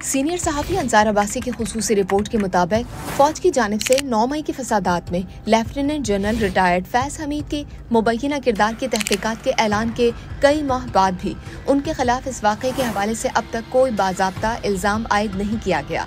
Senior सहाफ़ी अंसार अब्बासी की खुसूसी report के मुताबिक फौज की जानिब से 9 मई के फसादात में lieutenant general retired Faiz Hamid के मुबैना किरदार की तहकीकात के ऐलान के कई माह बाद भी उनके खिलाफ इस वाक़े के हवाले से अब तक कोई बाज़ाब्ता इल्ज़ाम आयद नहीं किया गया।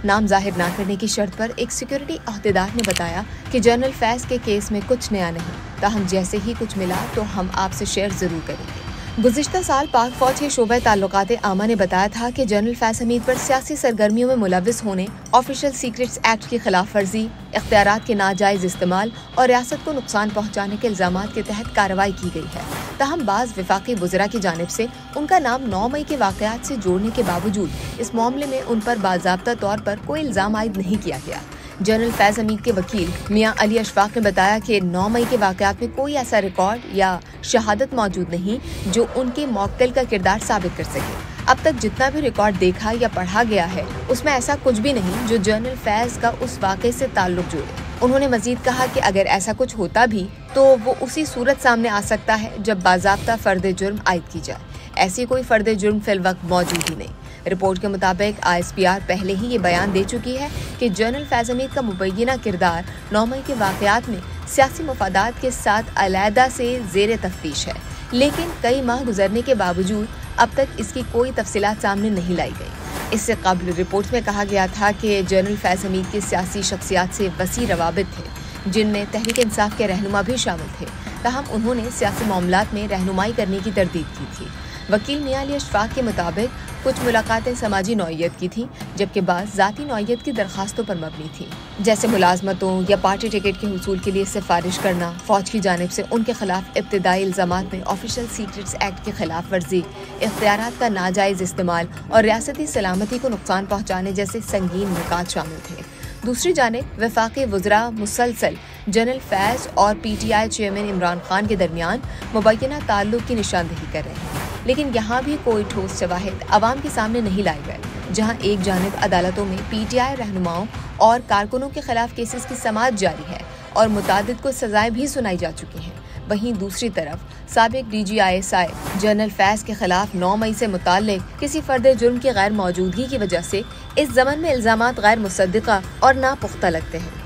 नाम जाहिर न करने की शर्त पर एक सिक्योरिटी अहदेदार ने बताया कि जनरल फैज के केस में कुछ नया नहीं, ताहम जैसे ही कुछ मिला तो हम आपसे शेयर जरूर करेंगे। गुज़िश्ता साल पाक फौज के शोबे ताल्लुकात आमा ने बताया था कि जनरल फैज हमीद पर सियासी सरगर्मियों में मुलविस होने, ऑफिशियल सीक्रेट्स एक्ट की खिलाफ वर्जी, इख्तियारात के नाजायज इस्तेमाल और रियासत को नुकसान पहुँचाने के इल्जामात के तहत कार्रवाई की गई है। ताहम बाज़ विफाकी वज़रा की जानिब से उनका नाम 9 मई के वाक़यात से जोड़ने के बावजूद इस मामले में उन पर बाज़ाब्ता तौर पर कोई इल्ज़ाम आयद नहीं किया गया। जनरल फैज हमीद के वकील मियां अली अशफाक ने बताया कि 9 मई के वाक़यात में कोई ऐसा रिकॉर्ड या शहादत मौजूद नहीं जो उनके मौक्किल का किरदार साबित कर सके। अब तक जितना भी रिकॉर्ड देखा या पढ़ा गया है उसमें ऐसा कुछ भी नहीं जो जनरल फैज का उस वाक़े से ताल्लुक जोड़े। उन्होंने मजीद कहा कि अगर ऐसा कुछ होता भी तो वो उसी सूरत सामने आ सकता है जब बाज़ाब्ता फर्द जुर्म आयद की जाए। ऐसी कोई फर्द जुर्म फिलवक्त मौजूद ही नहीं। रिपोर्ट के मुताबिक ISPR पहले ही ये बयान दे चुकी है कि जनरल फैज हमीद का मुबैना किरदार 9 मई के वाक़यात में सियासी मफादात के साथ अलहदा से ज़ेर तफ्तीश है, लेकिन कई माह गुजरने के बावजूद अब तक इसकी कोई तफसीलात सामने नहीं लाई गई। इससे कबल रिपोर्ट में कहा गया था कि जनरल फैज हमीद के सियासी शख्सियात से वसी रवाबित थे, जिनमें तहरीक इंसाफ के रहनुमा भी शामिल थे। ताहम उन्होंने सियासी मामलात में रहनुमाई करने की तरदीद की थी। वकील मियां अली अशफाक के मुताबिक कुछ मुलाकातें समाजी नौइयत की थी, जबकि बाद ज़ाती नौइयत की दरखास्तों पर मबनी थी, जैसे मुलाजमतों या पार्टी टिकट के हुसूल के लिए सिफारिश करना, फौज की जानिब से उनके खिलाफ इब्तिदाई इल्ज़ामात में ऑफिशियल सीक्रेट्स एक्ट की खिलाफ वर्जी, इख्तियारात का नाजायज़ इस्तेमाल और रियासती सलामती को नुकसान पहुँचाने जैसे संगीन नुकात शामिल थे। दूसरी जानिब वफाकी वज़रा मुसलसल जनरल फैज और PTI चेयरमैन इमरान खान के दरमियान मुबैना ताल्लुक की निशानदेही कर रहे हैं, लेकिन यहाँ भी कोई ठोस शवाहिद अवाम के सामने नहीं लाए गए। जहाँ एक जानिब अदालतों में PTI रहनुमाओं और कारकुनों के खिलाफ केसेस की समाअत जारी है और मुतादिद को सजाएं भी सुनाई जा चुकी हैं, वहीं दूसरी तरफ साबिक DGISI जनरल फैज के खिलाफ 9 मई से मुताल्लिक किसी फर्द जुर्म की गैर मौजूदगी की वजह से इस ज़मन में इल्ज़ामात गैर मुसद्दिक़ा और नापुख्ता लगते हैं।